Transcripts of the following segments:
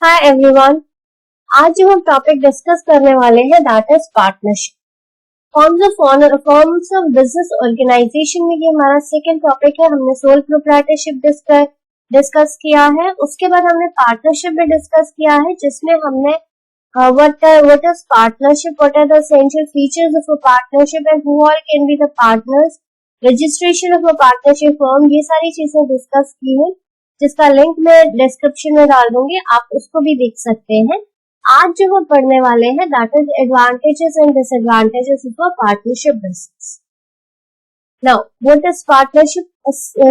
Hi everyone. आज जो हम टॉपिक डिस्कस करने वाले हैं that is partnership. Forms of business organisation में ये हमारा सेकंड टॉपिक है। हमने सोल प्रोप्राइटरशिप डिस्कस किया है, उसके बाद हमने पार्टनरशिप भी डिस्कस किया है, जिसमें हमने what is partnership, what are the essential features of a partnership and who all can be the partners, registration of a partnership firm, ये सारी चीजें डिस्कस की है, जिसका लिंक मैं डिस्क्रिप्शन में डाल दूंगी, आप उसको भी देख सकते हैं। आज जो हम पढ़ने वाले हैं that is advantages and disadvantages of a partnership business. Now what is partnership?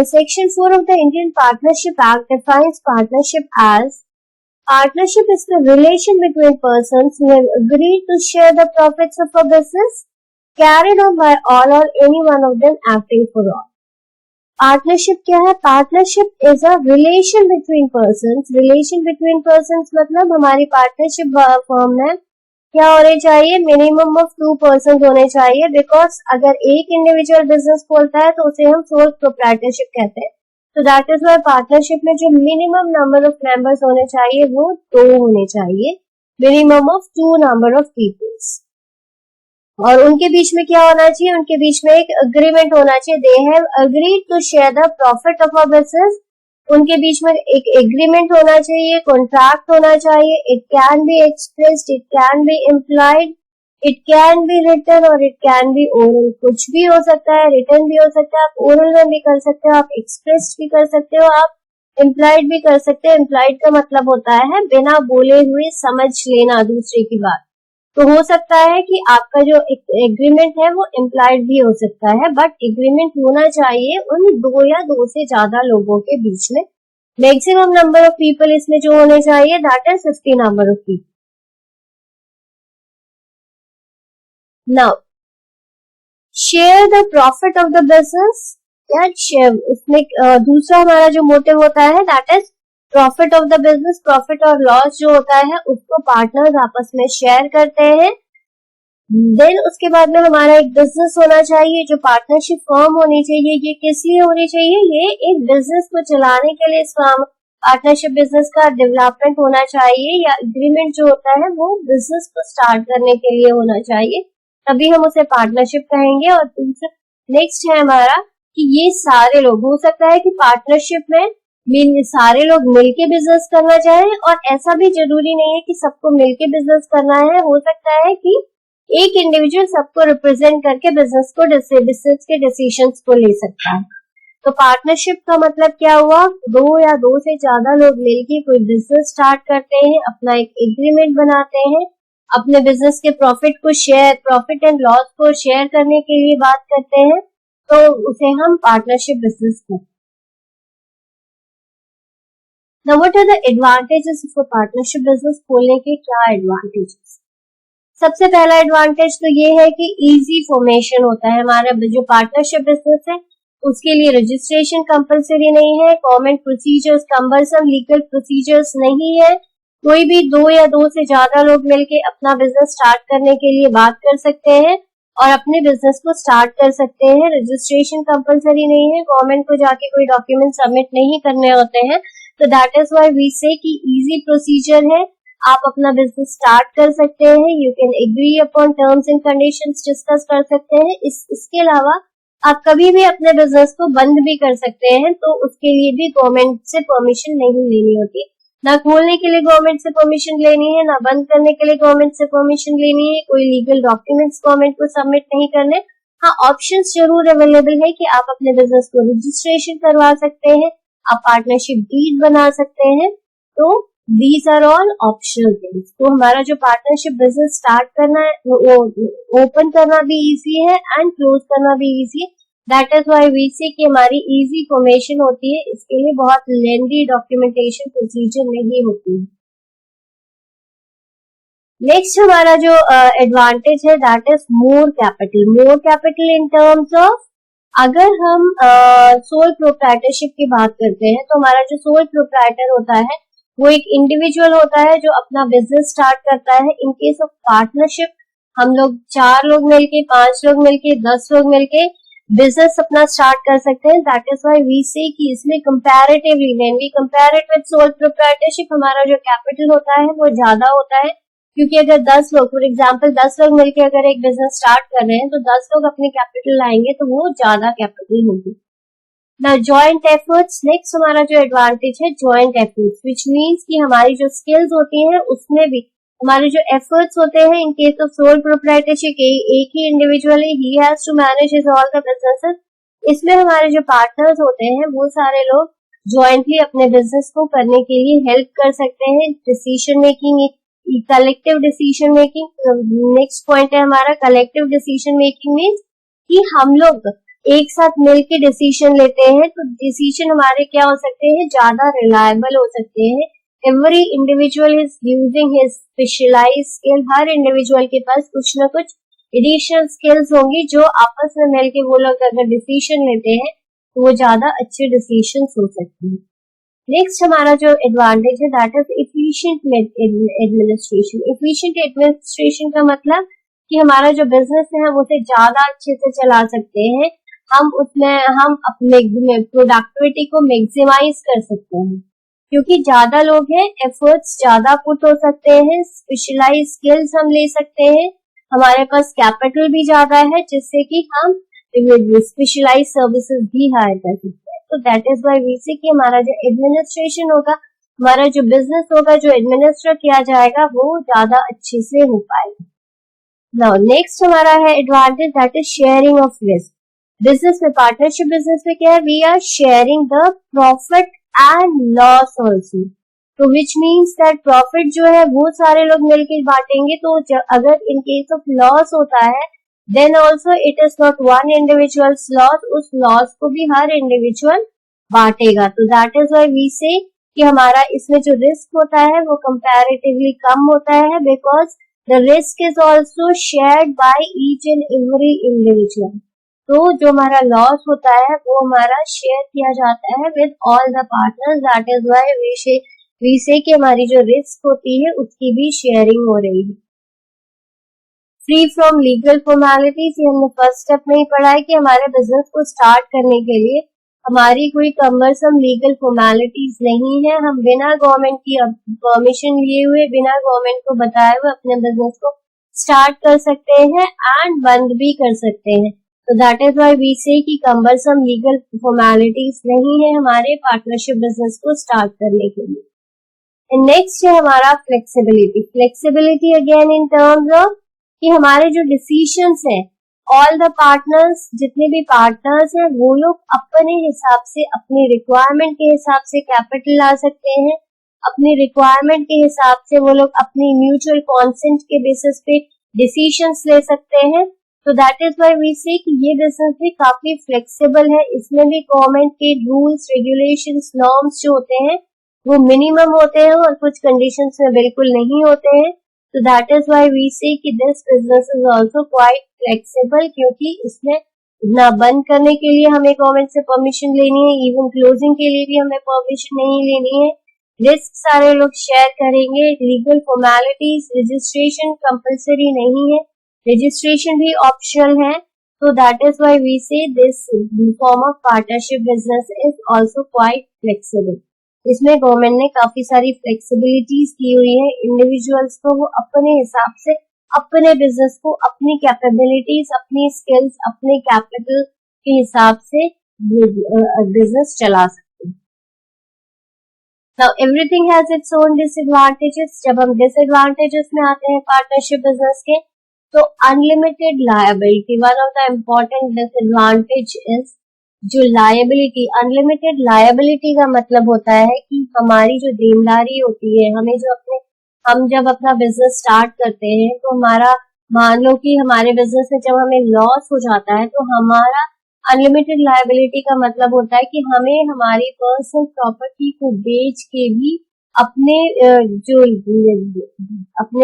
Section 4 of the Indian Partnership Act defines partnership as partnership is the relation between persons who have agreed to share the profits of a business carried on by all or any one of them acting for all. Partnership क्या है? Partnership is a relation between persons. Relation between persons मतलब हमारी partnership firm में क्या होने चाहिए? Minimum of 2 person होने चाहिए, बिकॉज अगर एक इंडिविजुअल बिजनेस खोलता है तो उसे हम सोल प्रोप्राइटरशिप कहते हैं। तो दैट इज वाई पार्टनरशिप में जो मिनिमम नंबर ऑफ मेंबर्स होने चाहिए वो 2 होने चाहिए, minimum of 2 number of peoples. और उनके बीच में क्या होना चाहिए? उनके बीच में एक एग्रीमेंट होना चाहिए। They have agreed to share the profit of a business. उनके बीच में एक एग्रीमेंट होना चाहिए, कॉन्ट्रैक्ट होना चाहिए। It can be expressed, it can be implied, it can be written और इट कैन बी ओरल। कुछ भी हो सकता है, रिटन भी हो सकता है, आप ओरल में भी कर सकते हो, आप एक्सप्रेस्ड भी कर सकते हो, आप इम्प्लाइड भी कर सकते हो। इम्प्लाइड का मतलब होता है बिना बोले हुए समझ लेना दूसरे की बात। तो हो सकता है कि आपका जो एग्रीमेंट है वो इम्प्लाइड भी हो सकता है, बट एग्रीमेंट होना चाहिए उन 2 या 2 से ज्यादा लोगों के बीच में। मैक्सिमम नंबर ऑफ पीपल इसमें जो होने चाहिए that is 50 number of people. Now share the profit of the business. इसमें दूसरा हमारा जो मोटिव होता है that is profit of the business. Profit और लॉस जो होता है उसको पार्टनर्स आपस में शेयर करते हैं। देन उसके बाद में हमारा एक बिजनेस होना चाहिए, जो पार्टनरशिप फर्म होनी चाहिए। ये किस लिए होनी चाहिए? ये एक बिजनेस को चलाने के लिए, इस पार्टनरशिप बिजनेस का डेवलपमेंट होना चाहिए, या एग्रीमेंट जो होता है वो बिजनेस को स्टार्ट करने के लिए होना चाहिए, तभी हम उसे पार्टनरशिप कहेंगे। और नेक्स्ट है हमारा कि ये सारे लोग, हो सकता है कि पार्टनरशिप में सारे लोग मिलके बिजनेस करना चाहें, और ऐसा भी जरूरी नहीं है कि सबको मिलके बिजनेस करना है। हो सकता है कि एक इंडिविजुअल सबको रिप्रेजेंट करके बिजनेस के डिसीजंस को ले सकता है। तो पार्टनरशिप का मतलब क्या हुआ? 2 या 2 से ज्यादा लोग मिलके कोई बिजनेस स्टार्ट करते हैं, अपना एक एग्रीमेंट बनाते हैं, अपने बिजनेस के प्रॉफिट एंड लॉस को शेयर करने के लिए बात करते हैं, तो उसे हम पार्टनरशिप बिजनेस कहते हैं। Now, what are the advantages of a partnership business? खोलने के क्या एडवांटेजेस? सबसे पहला एडवांटेज तो ये है कि इजी फॉर्मेशन होता है। हमारा जो पार्टनरशिप बिजनेस है उसके लिए रजिस्ट्रेशन कंपलसरी नहीं है, government procedures, cumbersome legal procedures नहीं है। कोई भी 2 या 2 से ज्यादा लोग मिलके अपना बिजनेस स्टार्ट करने के लिए बात कर सकते हैं और अपने बिजनेस को स्टार्ट कर सकते हैं। रजिस्ट्रेशन कंपलसरी नहीं है, गवर्नमेंट को जाके कोई डॉक्यूमेंट सबमिट नहीं करने होते हैं। तो that is why we say कि इजी प्रोसीजर है, आप अपना बिजनेस स्टार्ट कर सकते हैं। You can agree upon terms and conditions discuss कर सकते हैं। इसके अलावा आप कभी भी अपने बिजनेस को बंद भी कर सकते हैं, तो उसके लिए भी गवर्नमेंट से परमिशन नहीं लेनी होती। ना खोलने के लिए गवर्नमेंट से परमिशन लेनी है, ना बंद करने के लिए गवर्नमेंट से परमिशन लेनी है। कोई लीगल डॉक्यूमेंट्स गवर्नमेंट को सबमिट नहीं करने। हाँ, ऑप्शंस जरूर अवेलेबल है कि आप अपने बिजनेस को रजिस्ट्रेशन करवा सकते हैं, आप पार्टनरशिप डीड बना सकते हैं। तो these are all optional things. तो हमारा जो पार्टनरशिप बिजनेस स्टार्ट करना है वो ओपन करना भी इजी है एंड क्लोज करना भी इजी है। That is why we say कि हमारी इजी फॉर्मेशन होती है, इसके लिए बहुत लेंथी डॉक्यूमेंटेशन प्रोसीजर नहीं होती है। नेक्स्ट हमारा जो एडवांटेज है that is more capital in terms of, अगर हम सोल प्रोप्राइटरशिप की बात करते हैं तो हमारा जो सोल प्रोप्राइटर होता है वो एक इंडिविजुअल होता है जो अपना बिजनेस स्टार्ट करता है। इन केस ऑफ पार्टनरशिप हम लोग 4 लोग मिलके, 5 लोग मिलके, 10 लोग मिलके बिजनेस अपना स्टार्ट कर सकते हैं। That is why we say कि इसमें comparatively when we compare it with sole proprietorship, हमारा जो कैपिटल होता है वो ज्यादा होता है, क्योंकि अगर 10 लोग, फॉर एग्जांपल 10 लोग मिलकर अगर एक बिजनेस स्टार्ट कर रहे हैं तो 10 लोग अपने कैपिटल लाएंगे तो वो ज्यादा कैपिटल होगी। ना जॉइंट एफर्ट्स, नेक्स्ट हमारा जो एडवांटेज है जॉइंट एफर्ट्स, विच मीन्स कि हमारी जो स्किल्स होती हैं उसमें भी हमारे जो एफर्ट्स होते हैं, in case of sole proprietorship एक ही इंडिविजुअल ही has to manage his all the businesses, इसमें हमारे जो पार्टनर्स होते हैं वो सारे लोग जॉइंटली अपने बिजनेस को करने के लिए हेल्प कर सकते हैं। Decision making, collective decision making next point है हमारा। कलेक्टिव डिसीजन मेकिंग मीन्स कि हम लोग एक साथ मिलकर डिसीजन लेते हैं, तो डिसीजन हमारे क्या हो सकते हैं, ज्यादा रिलायबल हो सकते हैं। Every individual is using his specialised skill, हर इंडिविजुअल के पास कुछ ना कुछ एडिशनल स्किल्स होंगी जो आपस में मिलकर वो लोग अगर डिसीजन लेते हैं तो वो ज्यादा अच्छे डिसीजन हो सकते हैं। नेक्स्ट हमारा जो एडवांटेज है that is efficient administration. Efficient administration का मतलब कि हमारा जो बिजनेस है वो उसे ज्यादा अच्छे से चला सकते हैं, हम अपने प्रोडक्टिविटी को मैक्सिमाइज कर सकते हैं, क्योंकि ज्यादा लोग हैं, एफर्ट्स ज्यादा पुट हो सकते हैं, स्पेशलाइज स्किल्स हम ले सकते हैं, हमारे पास कैपिटल भी ज्यादा है जिससे कि हम स्पेशलाइज सर्विसेज भी हायर कर सकते हैं। तो that is why we say कि हमारा जो एडमिनिस्ट्रेशन होगा, हमारा जो बिजनेस होगा, जो एडमिनिस्टर किया जाएगा वो ज्यादा अच्छे से हो पाएगा। नाउ नेक्स्ट हमारा है advantage that is sharing of risk. Business में, पार्टनरशिप बिजनेस में क्या है, we are sharing the profit and loss also, तो विच मीन्स दैट प्रॉफिट जो है वो सारे लोग मिलकर बांटेंगे, तो अगर इन केस ऑफ लॉस होता है then also it is not one individuals loss, उस लॉस को भी हर इंडिविजुअल बांटेगा। तो that is why we say कि हमारा इसमें जो रिस्क होता है वो कंपैरेटिवली कम होता है, because the risk is also shared by each and every individual. तो जो हमारा लॉस होता है वो हमारा शेयर किया जाता है with all the partners. That is why we say कि हमारी जो रिस्क होती है उसकी भी शेयरिंग हो रही है। फ्री फ्रॉम लीगल फॉर्मेलिटीज, ये हमने फर्स्ट स्टेप में ही पढ़ा है कि हमारे बिजनेस को स्टार्ट करने के लिए हमारी कोई कमरसम लीगल फॉर्मेलिटीज नहीं है। हम बिना गवर्नमेंट की परमिशन लिए हुए, बिना गवर्नमेंट को बताए हुए अपने बिजनेस को स्टार्ट कर सकते हैं एंड बंद भी कर सकते हैं। तो that is why we say कि कमरसम लीगल फॉर्मेलिटीज नहीं है हमारे पार्टनरशिप बिजनेस को स्टार्ट करने के लिए। नेक्स्ट है हमारा flexibility. Flexibility again in terms of कि हमारे जो डिसीजंस हैं, ऑल द पार्टनर्स, जितने भी पार्टनर्स हैं वो लोग अपने हिसाब से, अपनी रिक्वायरमेंट के हिसाब से कैपिटल ला सकते हैं, अपनी रिक्वायरमेंट के हिसाब से वो लोग अपनी म्यूचुअल कॉन्सेंट के बेसिस पे डिसीजंस ले सकते हैं। तो that is why we say कि ये बिजनेस भी काफी फ्लेक्सिबल है। इसमें भी गवर्नमेंट के रूल्स, रेगुलेशंस, नॉर्म्स जो होते हैं वो मिनिमम होते हैं और कुछ कंडीशंस में बिल्कुल नहीं होते हैं। तो that is why we say कि this business is also quite flexible, क्योंकि इसमें ना बंद करने के लिए हमें गवर्नमेंट से परमिशन लेनी है, इवन क्लोजिंग के लिए भी हमें परमिशन नहीं लेनी है। रिस्क सारे लोग शेयर करेंगे। लीगल फॉर्मेलिटीज, रजिस्ट्रेशन कंपलसरी नहीं है, रजिस्ट्रेशन भी ऑप्शनल है। तो दैट इज व्हाई वी से this form of partnership business is also quite flexible. इसमें गवर्नमेंट ने काफी सारी फ्लेक्सिबिलिटीज की हुई है इंडिविजुअल्स को, वो अपने हिसाब से अपने बिजनेस को, अपनी कैपेबिलिटीज, अपनी स्किल्स, अपने कैपिटल के हिसाब से बिजनेस चला सकते हैं। Now everything has its own disadvantages. जब हम डिसएडवांटेजेस में आते हैं पार्टनरशिप बिजनेस के, तो unlimited liability, one of the important disadvantage is जो लायबिलिटी। अनलिमिटेड लायबिलिटी का मतलब होता है कि हमारी जो देनदारी होती है, हम जब अपना बिजनेस स्टार्ट करते हैं तो हमारा, मान लो कि हमारे बिजनेस में जब हमें लॉस हो जाता है तो हमारा अनलिमिटेड लायबिलिटी का मतलब होता है कि हमें हमारी पर्सनल प्रॉपर्टी को बेच के भी अपने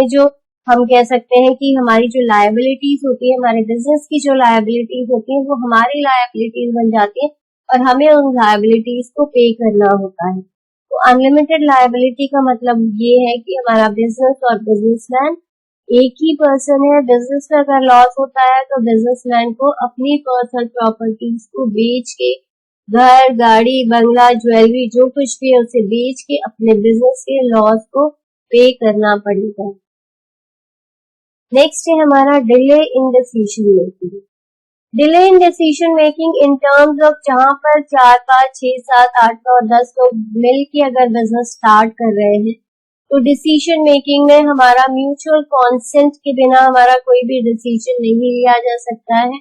जो हम कह सकते हैं कि हमारी जो लायबिलिटीज होती है, हमारे बिजनेस की जो लायबिलिटीज होती है वो हमारी लायबिलिटीज बन जाती है और हमें उन लायबिलिटीज को पे करना होता है। तो अनलिमिटेड लायबिलिटी का मतलब ये है कि हमारा बिजनेस और बिजनेसमैन एक ही पर्सन है, बिजनेस में अगर लॉस होता है तो बिजनेसमैन को अपनी पर्सनल प्रॉपर्टीज को बेच के, घर, गाड़ी, बंगला, ज्वेलरी जो कुछ भी है उसे बेच के अपने बिजनेस के लॉस को पे करना पड़ेगा। नेक्स्ट है हमारा delay in decision making. Delay in decision making in terms of जहां पर 4, 5, 6, 7, 8 और 10 लोग मिलकर अगर बिजनेस स्टार्ट कर रहे हैं तो डिसीजन मेकिंग में हमारा म्यूचुअल कॉन्सेंट के बिना हमारा कोई भी डिसीजन नहीं लिया जा सकता है।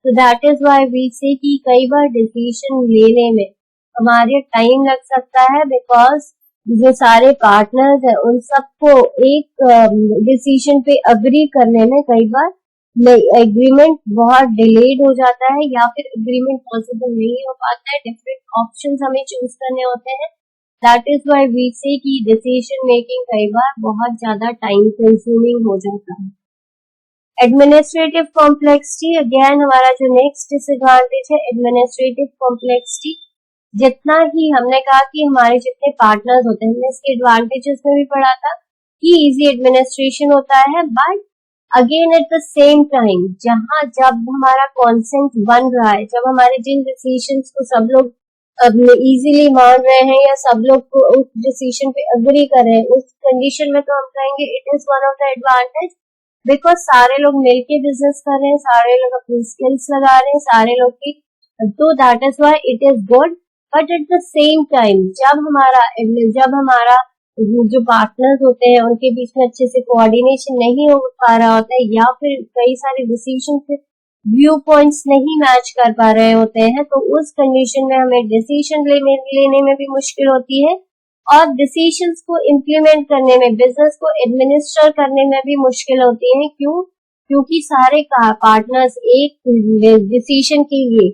तो that is why we say कि कई बार डिसीजन लेने में हमारे टाइम लग सकता है, बिकॉज जो सारे पार्टनर्स है उन सबको एक डिसीजन पे अग्री करने में कई बार एग्रीमेंट बहुत डिलेड हो जाता है या फिर एग्रीमेंट पॉसिबल नहीं हो पाता है। डिफरेंट ऑप्शंस हमें चूज करने होते हैं। That is why we say कि डिसीजन मेकिंग कई बार बहुत ज्यादा टाइम कंज्यूमिंग हो जाता है। एडमिनिस्ट्रेटिव कॉम्प्लेक्सिटी, अगेन हमारा जो नेक्स्ट डिसएडवांटेज है एडमिनिस्ट्रेटिव कॉम्प्लेक्सिटी। जितना ही हमने कहा कि हमारे जितने पार्टनर्स होते हैं, इसके एडवांटेजेस में भी पढ़ा था कि इजी एडमिनिस्ट्रेशन होता है, but again at the same time जब हमारा कॉन्सेंट बन रहा है, जब हमारे जिन डिसीजंस को सब लोग इजीली मान रहे हैं या सब लोग को उस डिसीजन पे अग्री कर रहे हैं, उस कंडीशन में तो हम कहेंगे it is one of the advantage, because सारे लोग मिलके बिजनेस कर रहे हैं, सारे लोग अपनी स्किल्स लगा रहे हैं, सारे लोग की, तो that is why it is good. But at the same time जब हमारा जो पार्टनर्स होते हैं उनके बीच में अच्छे से कोऑर्डिनेशन नहीं हो पा रहा होता है या फिर कई सारे डिसीजन व्यू पॉइंट्स नहीं मैच कर पा रहे होते हैं, तो उस कंडीशन में हमें डिसीजन लेने में भी मुश्किल होती है और डिसीजंस को इम्प्लीमेंट करने में, बिजनेस को एडमिनिस्टर करने में भी मुश्किल होती है। क्यों? क्योंकि सारे पार्टनर्स एक डिसीजन के लिए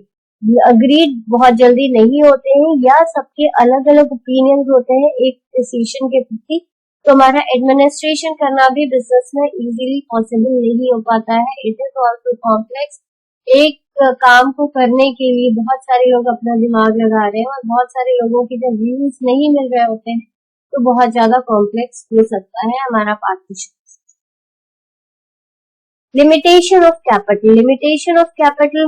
अग्रीड बहुत जल्दी नहीं होते हैं या सबके अलग अलग ओपिनियंस होते हैं एक डिसीजन के प्रति, तो हमारा एडमिनिस्ट्रेशन करना भी बिजनेस में इजीली पॉसिबल नहीं हो पाता है। It is also complex. एक काम को करने के लिए बहुत सारे लोग अपना दिमाग लगा रहे हैं और बहुत सारे लोगों के जब व्यूज नहीं मिल रहे होते हैं तो बहुत ज्यादा कॉम्प्लेक्स हो सकता है हमारा partnership. Limitation of capital. Limitation of capital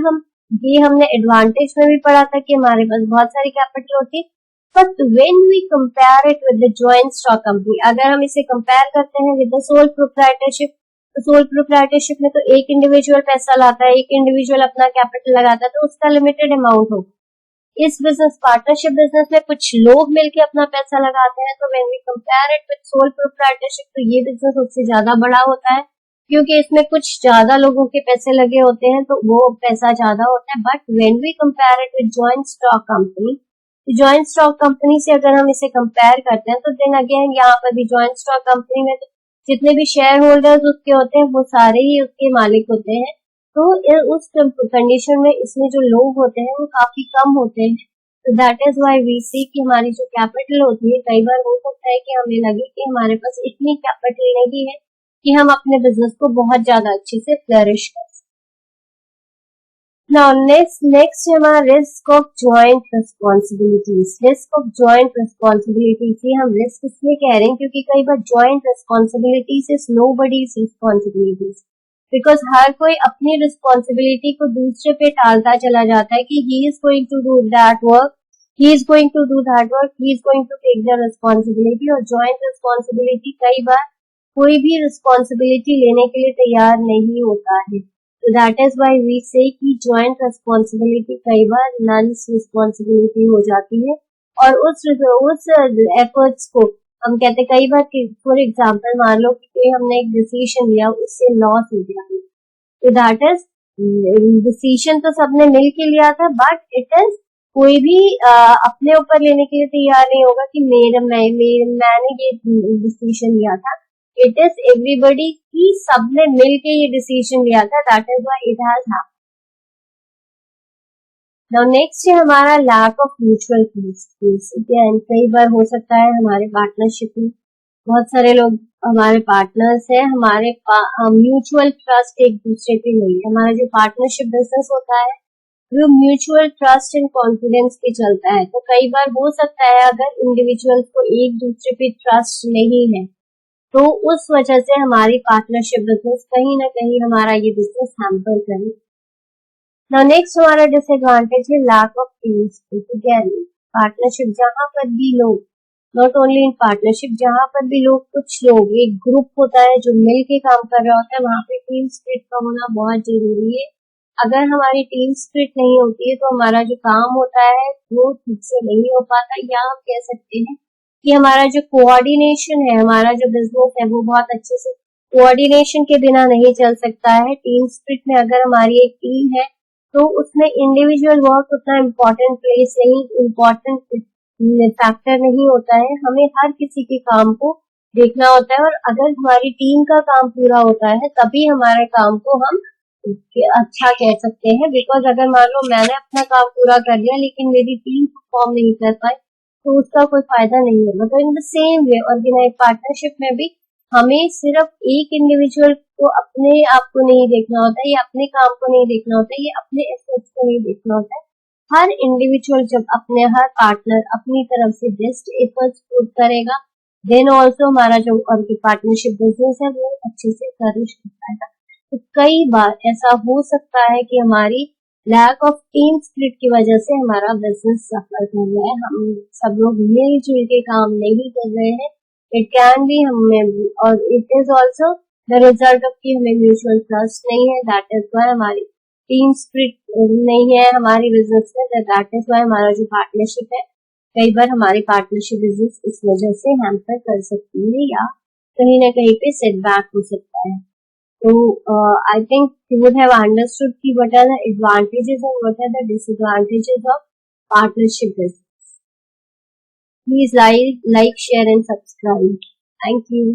हमने एडवांटेज में भी पढ़ा था कि हमारे पास बहुत सारी कैपिटल होती है, but when we compare it with the joint stock company, अगर हम इसे कंपेयर करते हैं विद द सोल प्रोप्राइटरशिप, तो सोल प्रोप्राइटरशिप में तो एक इंडिविजुअल पैसा लाता है, एक इंडिविजुअल अपना कैपिटल लगाता है, तो उसका लिमिटेड अमाउंट होगा। इस बिजनेस पार्टनरशिप बिजनेस में कुछ लोग मिलकर अपना पैसा लगाते हैं, तो when we compare it with sole proprietorship तो ये बिजनेस उससे ज्यादा बड़ा होता है क्योंकि इसमें कुछ ज्यादा लोगों के पैसे लगे होते हैं, तो वो पैसा ज्यादा होता है। But when we compare it with joint stock company, joint stock company से अगर हम इसे कंपेयर करते हैं तो देन अगेन यहाँ पर भी जॉइंट स्टॉक कंपनी में तो जितने भी शेयर होल्डर्स उसके होते हैं वो सारे ही उसके मालिक होते हैं, तो उस कंडीशन में इसमें जो लोग होते हैं वो काफी कम होते हैं। तो दैट इज व्हाई वी सी कि हमारी जो कैपिटल होती है, कई बार हो सकता है कि हमें लगे कि हमारे पास इतनी कैपिटल नहीं है कि हम अपने बिजनेस को बहुत ज्यादा अच्छे से फ्लरिश कर सकते। नाउ नेक्स्ट हमारा risk of joint responsibilities. Risk of joint responsibilities, ये हम रिस्क इसलिए कह रहे हैं क्योंकि कई बार joint responsibilities is nobody's responsibilities, because हर कोई अपनी रिस्पॉन्सिबिलिटी को दूसरे पे टालता चला जाता है कि he is going to do that work, he is going to do that work, he is going to take the responsibility. और जॉइंट रिस्पॉन्सिबिलिटी कई बार कोई भी रिस्पॉन्सिबिलिटी लेने के लिए तैयार नहीं होता है, तो that is why we say कि जॉइंट रिस्पॉन्सिबिलिटी कई बार नन्स रिस्पॉन्सिबिलिटी हो जाती है और उस एफर्ट्स को हम कहते कई बार कि फॉर एग्जांपल मान लो कि हमने एक डिसीजन लिया, उससे लॉस हो गया, तो दैट इज डिसीजन तो सबने मिल के लिया था, बट इट इज कोई भी अपने ऊपर लेने के लिए तैयार नहीं होगा कि मैंने ये डिसीजन लिया था। इट इज एवरीबडी की सबने मिलके ये डिसीजन लिया था, that is why it has happened. Now next है हमारा लैक ऑफ म्यूचुअल ट्रस्ट। कई बार हो सकता है हमारे पार्टनरशिप में बहुत सारे लोग हमारे पार्टनर्स हैं, हमारे म्यूचुअल ट्रस्ट एक दूसरे पे नहीं है। हमारा जो पार्टनरशिप बिजनेस होता है वो म्यूचुअल ट्रस्ट एंड कॉन्फिडेंस पे चलता है, तो कई बार हो सकता है अगर इंडिविजुअल्स को एक दूसरे पे ट्रस्ट नहीं है तो उस वजह से हमारी पार्टनरशिप बिजनेस कहीं ना कहीं हमारा ये बिजनेस हैम्पर करे। नाउ नेक्स्ट हमारा डिसएडवांटेज है lack of team spirit. Partnership जहाँ पर भी लोग, नॉट ओनली इन पार्टनरशिप, जहाँ पर भी लोग, कुछ लोग, एक ग्रुप होता है जो मिल के काम कर रहा होता है, वहाँ पे टीम स्पिरिट का होना बहुत जरूरी है। अगर हमारी टीम स्पिरिट नहीं होती है तो हमारा जो काम होता है वो ठीक से नहीं हो पाता, या हम कह सकते हैं कि हमारा जो कोऑर्डिनेशन है, हमारा जो बिजनेस है वो बहुत अच्छे से कोऑर्डिनेशन के बिना नहीं चल सकता है। टीम स्पिरिट में अगर हमारी एक टीम है तो उसमें इंडिविजुअल वर्क उतना इम्पोर्टेंट प्लेस नहीं, इम्पोर्टेंट फैक्टर नहीं होता है। हमें हर किसी के काम को देखना होता है, और अगर हमारी टीम का काम पूरा होता है तभी हमारे काम को हम अच्छा कह सकते हैं। बिकॉज अगर मान लो मैंने अपना काम पूरा कर लिया लेकिन मेरी टीम परफॉर्म नहीं कर पाई तो उसका कोई फायदा नहीं होगा। तो in the same way organise partnership में भी हमें सिर्फ एक इंडिविजुअल को अपने आप को नहीं देखना होता है, या अपने काम को नहीं देखना होता है, या अपने एफर्ट्स को नहीं देखना होता है। हर इंडिविजुअल जब अपने, हर पार्टनर अपनी तरफ से बेस्ट एफर्ट्स पुट करेगा, देन ऑल्सो हमारा जो पार्टनरशिप बिजनेस है वो अच्छे से फ्लरिश कर पाएगा। तो कई बार ऐसा हो सकता है कि हमारी लैक ऑफ टीम स्पिरिट की वजह से हमारा बिजनेस सफर कर रहा है, हम सब लोग मिलजुल के काम नहीं कर रहे हैं। इट कैन बी हमें, और it is also the result of कि हमें म्यूचुअल ट्रस्ट नहीं है, दैट इज वाई हमारी टीम स्पिरिट नहीं है हमारी बिजनेस में, दैट इज वाई हमारा जो पार्टनरशिप है, कई बार हमारी पार्टनरशिप बिजनेस इस वजह से हैम्पर कर सकती है, या कहीं ना कहीं पे सेटबैक हो सकता है। So I think you would have understood what are the advantages and what are the disadvantages of partnership business. Please like, share and subscribe. Thank you.